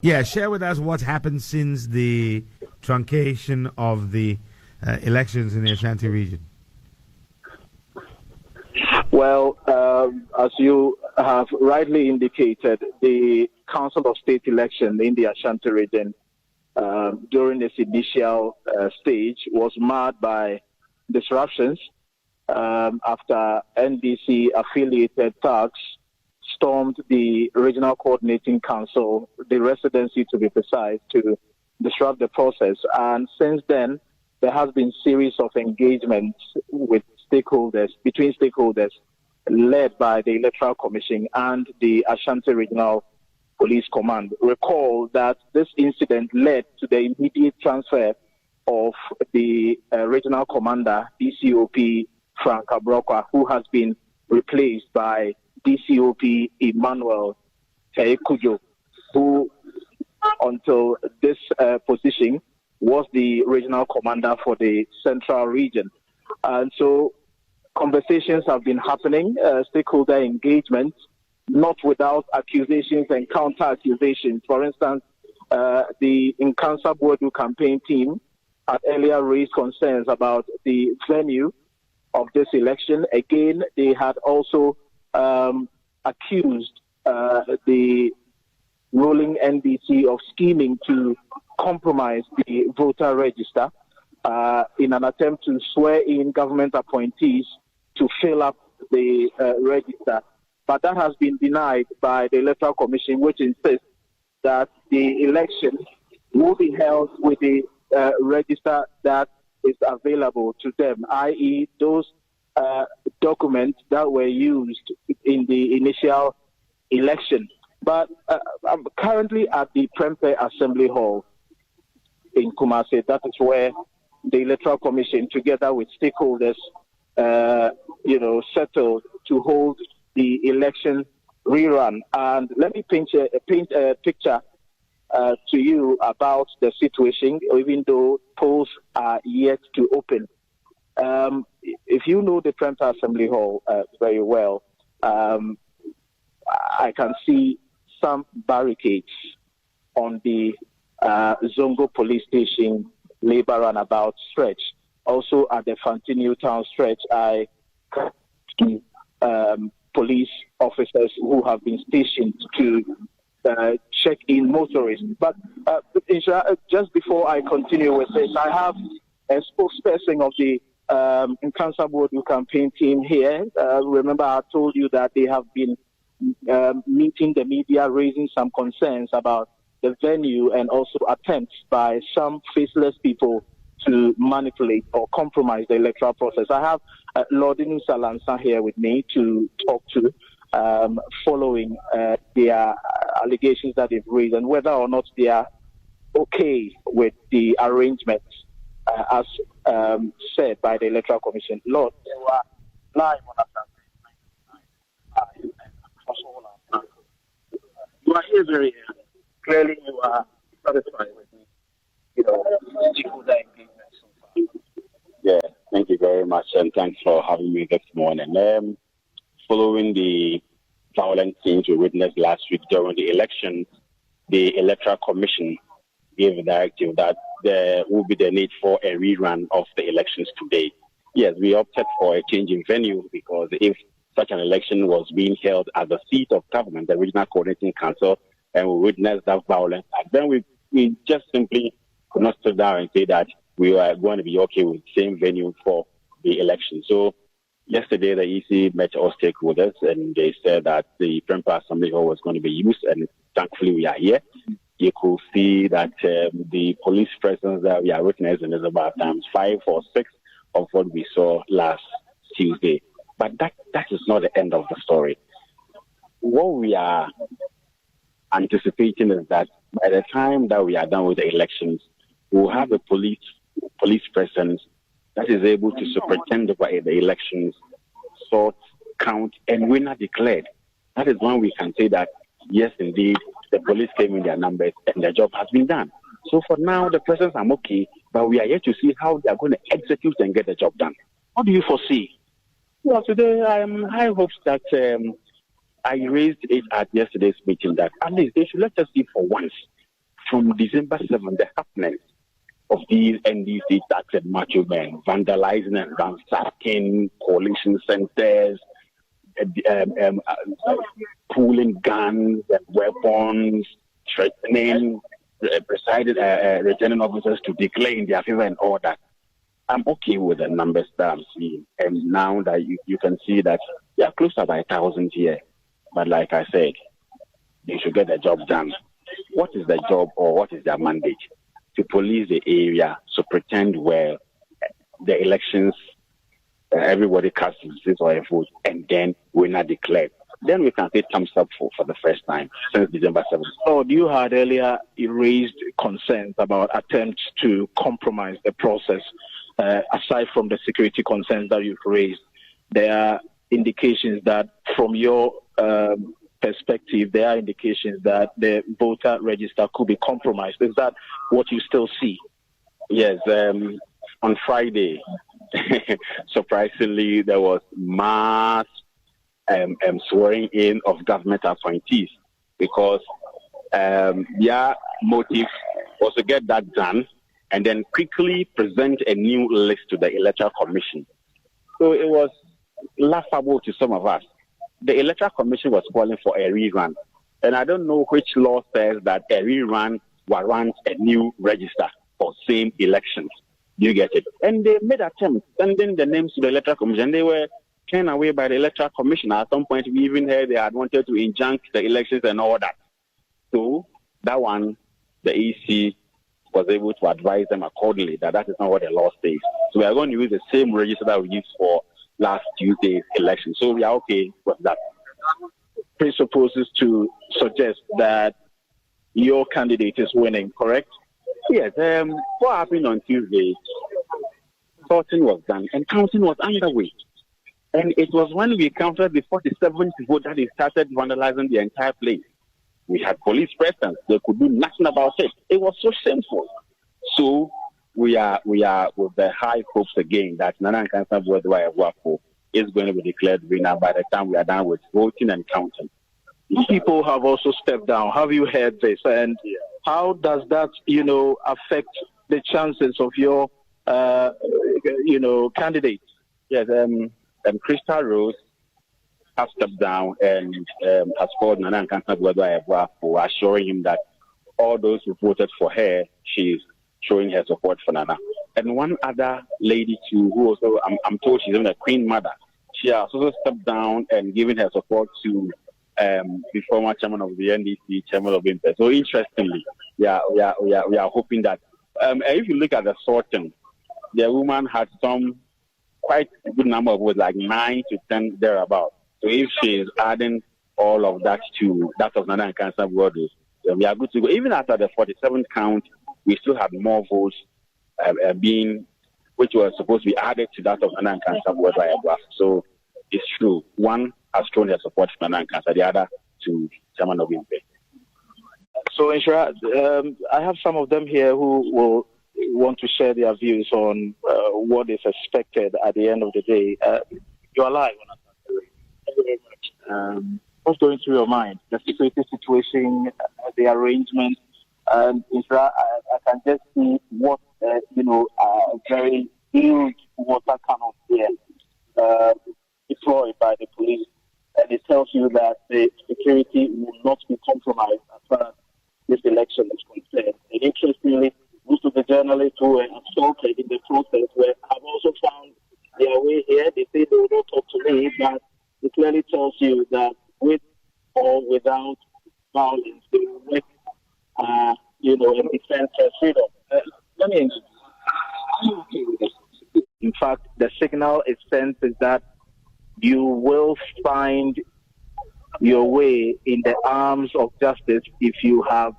Yeah, share with us what's happened since the truncation of the elections in the Ashanti region. Well, as you have rightly indicated, the Council of State election in the Ashanti region during its initial stage was marred by disruptions after NDC-affiliated thugs stormed the Regional Coordinating Council, the residency to be precise, to disrupt the process. And since then, there has been a series of engagements with between stakeholders, led by the Electoral Commission and the Ashanti Regional Police Command. Recall that this incident led to the immediate transfer of the Regional Commander, DCOP Frank Abrokwa, who has been replaced by DCOP Emmanuel Kujo, who until this position was the Regional Commander for the Central Region. And so conversations have been happening, stakeholder engagement, not without accusations and counter-accusations. For instance, the Nkansa Boadu campaign team had earlier raised concerns about the venue of this election. Again, they had also accused the ruling NDC of scheming to compromise the voter register in an attempt to swear in government appointees to fill up the register. But that has been denied by the Electoral Commission, which insists that the election will be held with the register that is available to them, i.e. those documents that were used in the initial election. But I'm currently at the Prempeh Assembly Hall in Kumasi. That is where the Electoral Commission, together with stakeholders, settled to hold the election rerun. And let me paint a picture to you about the situation, even though polls are yet to open. If you know the Prempeh Assembly Hall very well, I can see some barricades on the Zongo Police Station Labour Runabout stretch. Also at the Fantinu Town stretch, I can see police officers who have been stationed to check in motorists. But just before I continue with this, I have a spokesperson of the Nkansa Boadu campaign team here. Remember, I told you that they have been meeting the media, raising some concerns about the venue and also attempts by some faceless people to manipulate or compromise the electoral process. I have Lord Nsiah here with me to talk to following their allegations that they've raised and whether or not they are okay with the arrangements as said by the Electoral Commission. Lord, they were live on Ashanti. You are here very clearly. You are satisfied with me. Stakeholder engagement so far. Yeah, thank you very much, and thanks for having me this morning. Following the violent scenes we witnessed last week during the election, the Electoral Commission gave a directive that there will be the need for a rerun of the elections today. Yes, we opted for a change in venue because if such an election was being held at the seat of government, the Regional Coordinating Council, and we witnessed that violence, then we just simply could not sit down and say that we were going to be okay with the same venue for the election. So yesterday, the EC met all stakeholders, and they said that the Prempeh Assembly Hall was going to be used, and thankfully we are here. You could see that the police presence that we are witnessing is about times 5 or 6 of what we saw last Tuesday. But that is not the end of the story. What we are anticipating is that by the time that we are done with the elections, we'll have a police presence that is able to superintend the elections, sort, count, and winner declared. That is when we can say that, yes, indeed, the police came in their numbers and their job has been done. So for now, the presence I'm okay, but we are yet to see how they are going to execute and get the job done. What do you foresee? Well, today I am high hopes that I raised it at yesterday's meeting that at least they should let us see for once from December 7th, the happenings of these NDC taxed macho men vandalizing and ransacking coalition centers, pulling guns and weapons, threatening returning officers to declare in their favor and all that. I'm okay with the numbers that I'm seeing. And now that you can see that they are close to about 1,000 here. But like I said, they should get the job done. What is the job or what is their mandate? To police the area, to pretend where the elections, everybody casts his or a vote, and then winner declared. Then we can say thumbs up for the first time since December 7th. Oh, you had earlier raised concerns about attempts to compromise the process. Aside from the security concerns that you've raised, there are indications that from your perspective, there are indications that the voter register could be compromised. Is that what you still see? Yes. On Friday, surprisingly, there was mass swearing in of government appointees because their motive was to get that done and then quickly present a new list to the Electoral Commission. So it was laughable to some of us. The Electoral Commission was calling for a rerun. And I don't know which law says that a rerun warrants a new register for same elections. You get it? And they made attempts sending the names to the Electoral Commission. They were turned away by the Electoral Commission. At some point, we even heard they had wanted to injunct the elections and all that. So that one, the EC was able to advise them accordingly that is not what the law says. So we are going to use the same register that we used for last Tuesday's election. So we are okay with that. Presupposes to suggest that your candidate is winning, correct? Yes. What happened on Tuesday, sorting was done and counting was underway. And it was when we counted the 47th vote that they started vandalizing the entire place. We had police presence. They could do nothing about it. It was so shameful. So we are with the high hopes again that Nana Nkansah is going to be declared winner by the time we are done with voting and counting. People have also stepped down. Have you heard this? And how does that, affect the chances of your, candidate? Yes, Xtra Rose has stepped down and has called Nana Nkansah for assuring him that all those who voted for her, she's showing her support for Nana. And one other lady too, who also, I'm told she's even a queen mother, she has also stepped down and given her support to the former chairman of the NDC, chairman of Prempeh. So interestingly, we are hoping that if you look at the sorting, the woman had some quite a good number of votes, like 9 to 10 thereabout. So if she is adding all of that to that of Nana Nkansah voters, then we are good to go. Even after the 47th count, we still have more votes which were supposed to be added to that of Nana Nkansah voters. So it's true. One has shown their support for Nana Nkansah, the other to chairman of Prempeh. So, Xtra, I have some of them here who will want to share their views on what is expected at the end of the day. You are live on Asaase. Thank you very much. What's going through your mind? The security situation, the arrangement, Xtra, I can just see what, a very huge water cannon here deployed by the police. And it tells you that the security will not be compromised as far as this election is concerned. And interestingly, most of the journalists who were assaulted in the process have also found their way here. They say they will not talk to me, but it clearly tells you that with or without violence, they will work, and defend their freedom. Let me in fact, the signal it sends is that you will find your way in the arms of justice if you have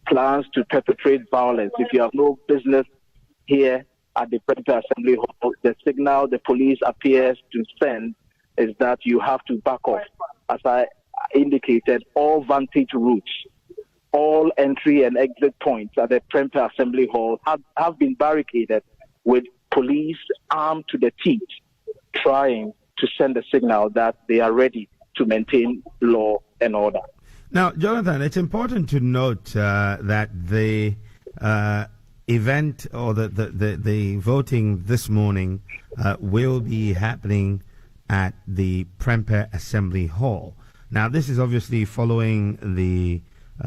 plans to perpetrate violence. If you have no business here at the Prempeh Assembly Hall, the signal the police appears to send is that you have to back off. As I indicated, all vantage routes, all entry and exit points at the Prempeh Assembly Hall have been barricaded with police armed to the teeth, trying to send a signal that they are ready to maintain law and order. Now, Jonathan, it's important to note that the event or the voting this morning will be happening at the Prempeh Assembly Hall. Now, this is obviously following the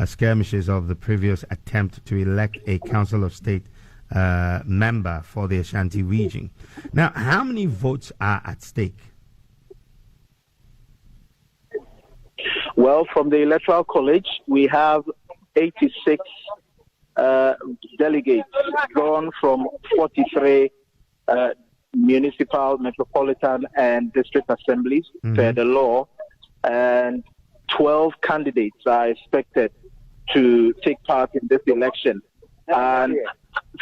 skirmishes of the previous attempt to elect a Council of State member for the Ashanti region. Now, how many votes are at stake? Well, from the Electoral College, we have 86 delegates drawn from 43 municipal, metropolitan, and district assemblies per the law, and 12 candidates are expected to take part in this election. And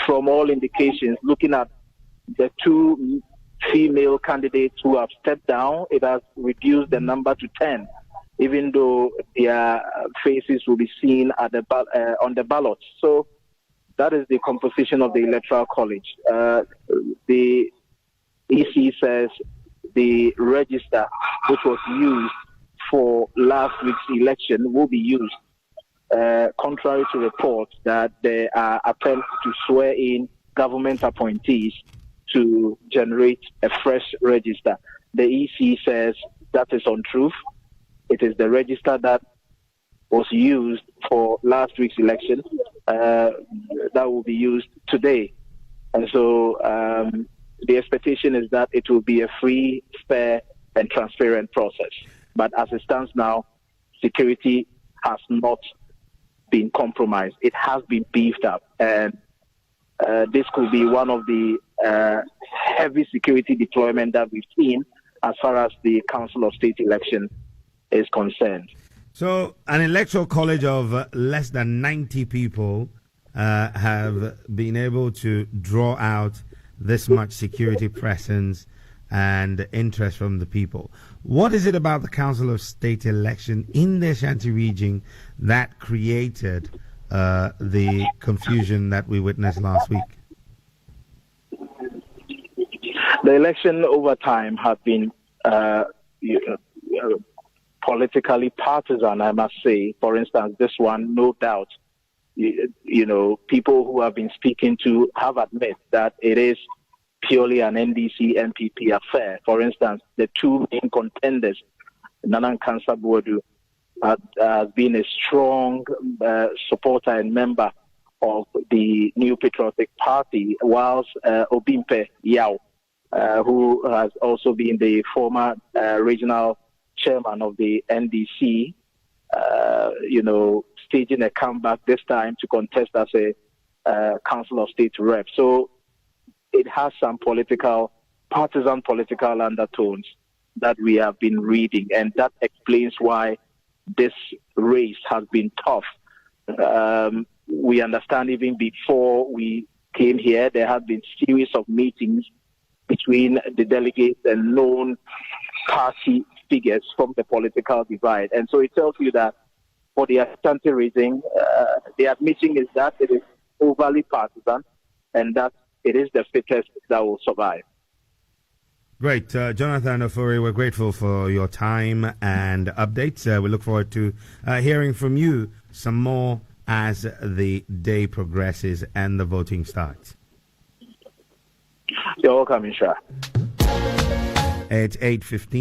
from all indications, looking at the two female candidates who have stepped down, it has reduced the number to 10, even though their faces will be seen at the on the ballots. So that is the composition of the Electoral College. The EC says the register, which was used for last week's election, will be used, contrary to reports that there are attempts to swear in government appointees to generate a fresh register. The EC says that is untruth. It is the register that was used for last week's election that will be used today. And so the expectation is that it will be a free, fair, and transparent process. But as it stands now, security has not been compromised. It has been beefed up. And this could be one of the heavy security deployment that we've seen as far as the Council of State election is concerned. So an electoral college of less than 90 people have been able to draw out this much security presence and interest from the people. What is it about the Council of State election in the Ashanti region that created the confusion that we witnessed last week? The election over time have been politically partisan, I must say. For instance, this one, no doubt, people who have been speaking to have admitted that it is purely an NDC MPP affair. For instance, the two main contenders, Nana Nkansah Boadu, has been a strong supporter and member of the New Patriotic Party, whilst Prempeh Assembly, who has also been the former regional chairman of the NDC, staging a comeback this time to contest as a Council of State rep. So it has some partisan political undertones that we have been reading, and that explains why this race has been tough. We understand even before we came here, there have been series of meetings between the delegates and known party figures from the political divide. And so it tells you that for the Ashanti region, the admission is that it is overly partisan and that it is the fittest that will survive. Great. Jonathan Ofori, we're grateful for your time and updates. We look forward to hearing from you some more as the day progresses and the voting starts. You're welcome, Xtra. It's 8:15.